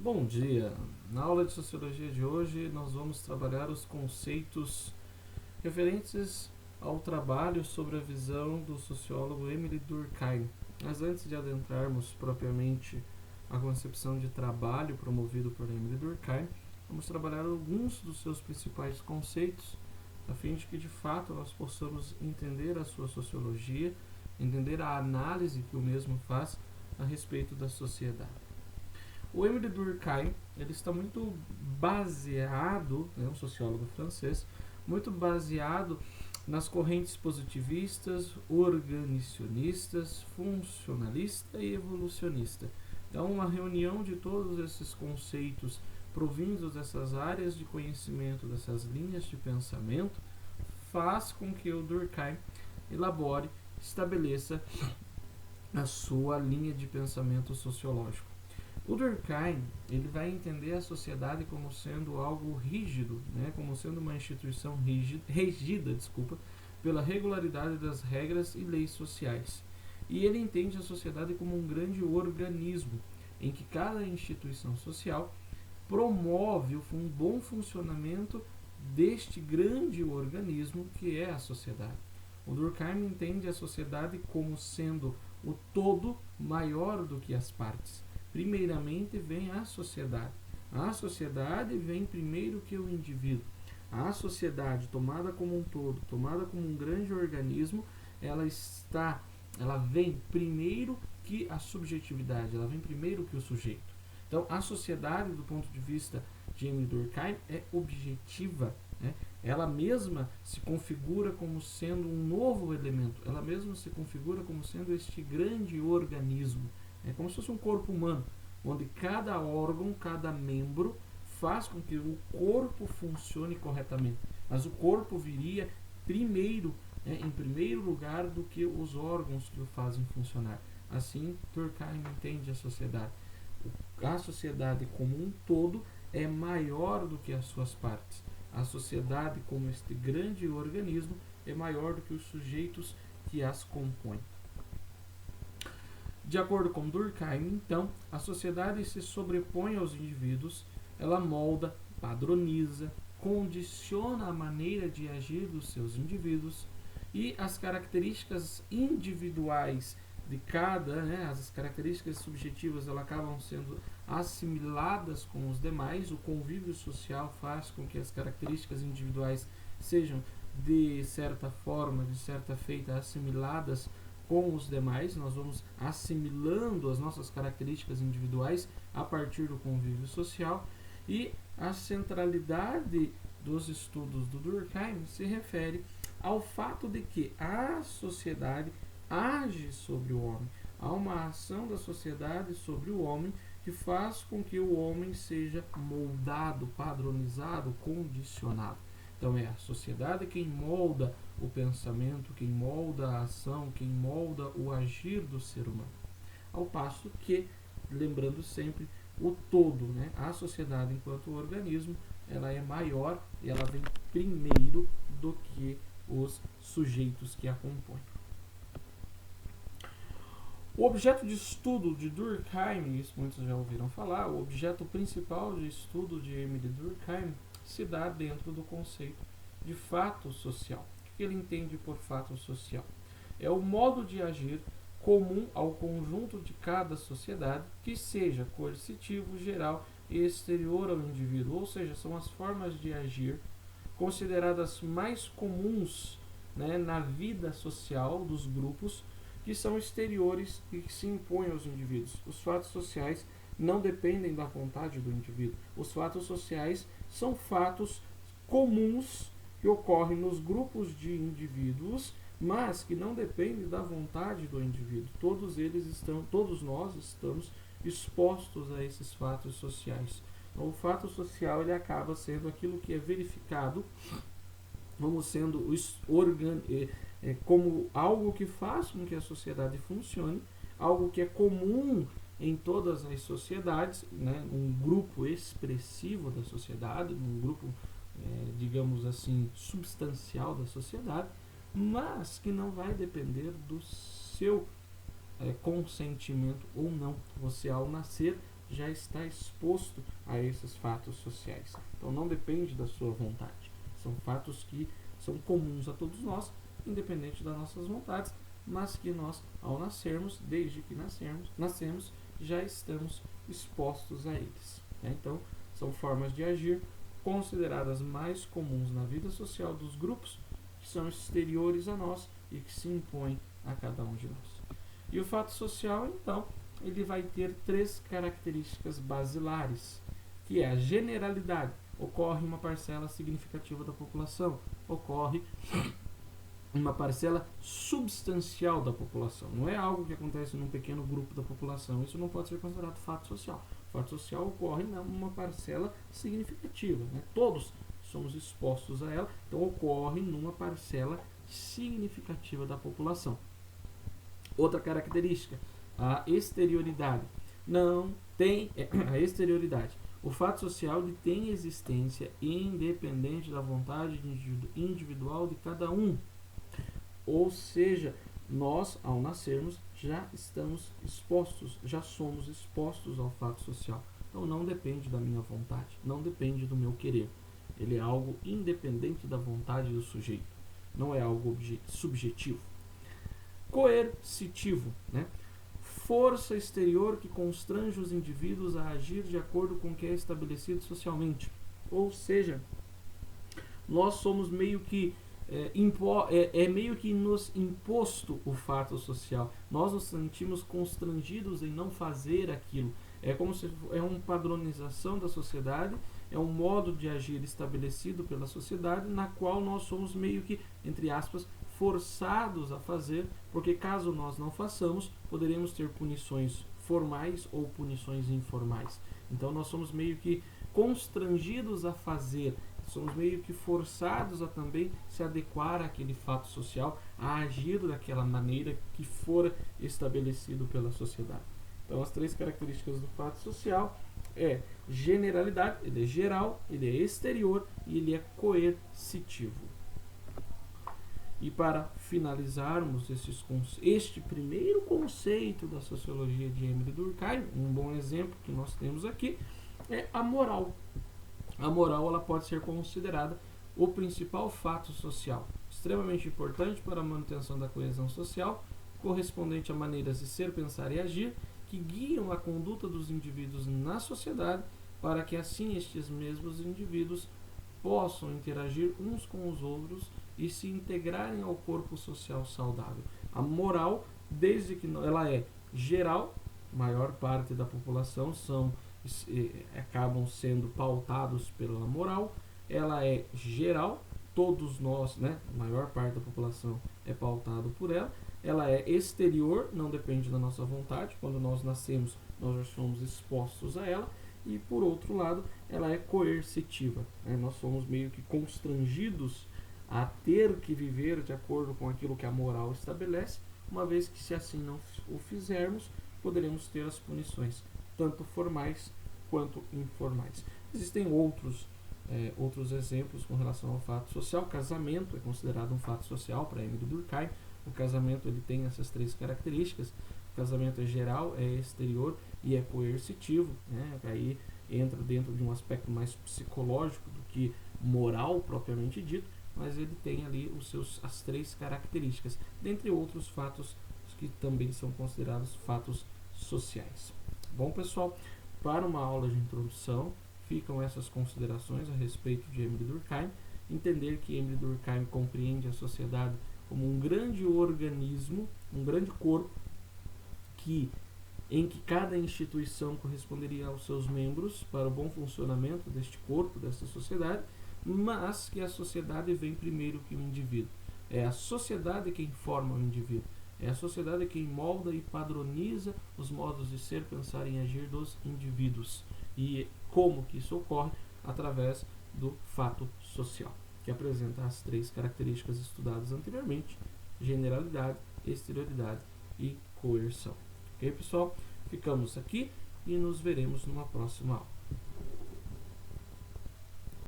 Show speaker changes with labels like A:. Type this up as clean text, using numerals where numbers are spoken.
A: Bom dia! Na aula de Sociologia de hoje nós vamos trabalhar os conceitos referentes ao trabalho sobre a visão do sociólogo Émile Durkheim. Mas antes de adentrarmos propriamente a concepção de trabalho promovido por Émile Durkheim, vamos trabalhar alguns dos seus principais conceitos, a fim de que de fato nós possamos entender a sua sociologia, entender a análise que o mesmo faz a respeito da sociedade. O Émile Durkheim ele está muito baseado, um sociólogo francês, muito baseado nas correntes positivistas, organicionistas, funcionalista e evolucionista. Então, uma reunião de todos esses conceitos provindos dessas áreas de conhecimento, dessas linhas de pensamento, faz com que o Durkheim elabore, estabeleça a sua linha de pensamento sociológico. O Durkheim ele vai entender a sociedade como sendo algo rígido, como sendo uma instituição regida pela regularidade das regras e leis sociais. E ele entende a sociedade como um grande organismo, em que cada instituição social promove um bom funcionamento deste grande organismo que é a sociedade. O Durkheim entende a sociedade como sendo o todo maior do que as partes. Primeiramente vem a sociedade. A sociedade vem primeiro que o indivíduo. A sociedade, tomada como um todo, tomada como um grande organismo, ela vem primeiro que a subjetividade, ela vem primeiro que o sujeito. Então, a sociedade, do ponto de vista de Émile Durkheim, é objetiva. Ela mesma se configura como sendo um novo elemento. Ela mesma se configura como sendo este grande organismo. É como se fosse um corpo humano, onde cada órgão, cada membro faz com que o corpo funcione corretamente. Mas o corpo viria primeiro, em primeiro lugar, do que os órgãos que o fazem funcionar. Assim, Durkheim entende a sociedade. A sociedade como um todo é maior do que as suas partes. A sociedade, como este grande organismo, é maior do que os sujeitos que as compõem. De acordo com Durkheim, então, a sociedade se sobrepõe aos indivíduos, ela molda, padroniza, condiciona a maneira de agir dos seus indivíduos e as características individuais de cada, as características subjetivas, elas acabam sendo assimiladas com os demais. O convívio social faz com que as características individuais sejam, de certa forma, de certa feita, assimiladas com os demais. Nós vamos assimilando as nossas características individuais a partir do convívio social, e a centralidade dos estudos do Durkheim se refere ao fato de que a sociedade age sobre o homem. Há uma ação da sociedade sobre o homem que faz com que o homem seja moldado, padronizado, condicionado. Então é a sociedade quem molda o pensamento, quem molda a ação, quem molda o agir do ser humano. Ao passo que, lembrando sempre, o todo, a sociedade enquanto organismo, ela é maior e ela vem primeiro do que os sujeitos que a compõem. O objeto de estudo de Durkheim, isso muitos já ouviram falar, o objeto principal de estudo de Émile Durkheim se dá dentro do conceito de fato social. O que ele entende por fato social? É o modo de agir comum ao conjunto de cada sociedade que seja coercitivo, geral e exterior ao indivíduo, ou seja, são as formas de agir consideradas mais comuns, na vida social dos grupos, que são exteriores e que se impõem aos indivíduos. Os fatos sociais não dependem da vontade do indivíduo. Os fatos sociais são fatos comuns que ocorrem nos grupos de indivíduos, mas que não dependem da vontade do indivíduo. Todos nós estamos expostos a esses fatos sociais. Então, o fato social ele acaba sendo aquilo que é verificado como sendo como algo que faz com que a sociedade funcione, algo que é comum em todas as sociedades, um grupo expressivo da sociedade, um grupo, digamos assim, substancial da sociedade, mas que não vai depender do seu consentimento ou não. Você, ao nascer, já está exposto a esses fatos sociais. Então não depende da sua vontade. São fatos que são comuns a todos nós, independente das nossas vontades, mas que nós, ao nascermos, desde que nascemos, já estamos expostos a eles. Então, são formas de agir consideradas mais comuns na vida social dos grupos que são exteriores a nós e que se impõem a cada um de nós. E o fato social, então, ele vai ter 3 características basilares, que é a generalidade. Ocorre uma parcela significativa da população, ocorre uma parcela substancial da população. Não é algo que acontece num pequeno grupo da população. Isso não pode ser considerado fato social. O fato social ocorre numa parcela significativa. Todos somos expostos a ela, então ocorre numa parcela significativa da população. Outra característica, a exterioridade. Não tem a exterioridade. O fato social ele tem existência independente da vontade individual de cada um. Ou seja, nós, ao nascermos, já estamos expostos, já somos expostos ao fato social. Então não depende da minha vontade, não depende do meu querer. Ele é algo independente da vontade do sujeito, não é algo subjetivo. Coercitivo, força exterior que constrange os indivíduos a agir de acordo com o que é estabelecido socialmente. Ou seja, nós somos meio que meio que nos imposto o fato social. Nós nos sentimos constrangidos em não fazer aquilo. É como se é uma padronização da sociedade, é um modo de agir estabelecido pela sociedade, na qual nós somos meio que, entre aspas, forçados a fazer, porque caso nós não façamos, poderemos ter punições formais ou punições informais. Então nós somos meio que constrangidos a fazer, somos meio que forçados a também se adequar àquele fato social, a agir daquela maneira que for estabelecido pela sociedade. Então as 3 características do fato social é generalidade, ele é geral, ele é exterior e ele é coercitivo. E para finalizarmos este primeiro conceito da sociologia de Emile Durkheim, um bom exemplo que nós temos aqui é a moral. A moral ela pode ser considerada o principal fato social, extremamente importante para a manutenção da coesão social, correspondente a maneiras de ser, pensar e agir, que guiam a conduta dos indivíduos na sociedade, para que assim estes mesmos indivíduos possam interagir uns com os outros e se integrarem ao corpo social saudável. A moral, desde que ela é geral, maior parte da população acabam sendo pautados pela moral, ela é geral, todos nós, a maior parte da população é pautado por ela. Ela é exterior, não depende da nossa vontade, quando nós nascemos nós já somos expostos a ela. E por outro lado, ela é coercitiva, nós somos meio que constrangidos a ter que viver de acordo com aquilo que a moral estabelece, uma vez que se assim não o fizermos, poderemos ter as punições, tanto formais quanto informais. Existem outros exemplos com relação ao fato social. O casamento é considerado um fato social para Emile Durkheim. O casamento ele tem essas 3 características. O casamento é geral, é exterior e é coercitivo. Aí entra dentro de um aspecto mais psicológico do que moral propriamente dito, mas ele tem ali as 3 características, dentre outros fatos que também são considerados fatos sociais. Bom, pessoal, para uma aula de introdução, ficam essas considerações a respeito de Emile Durkheim. Entender que Emile Durkheim compreende a sociedade como um grande organismo, um grande corpo, em que cada instituição corresponderia aos seus membros para o bom funcionamento deste corpo, desta sociedade, mas que a sociedade vem primeiro que o indivíduo. É a sociedade quem forma o indivíduo. É a sociedade quem molda e padroniza os modos de ser, pensar e agir dos indivíduos. E como que isso ocorre? Através do fato social, que apresenta as 3 características estudadas anteriormente: generalidade, exterioridade e coerção. Ok, pessoal? Ficamos aqui e nos veremos numa próxima aula.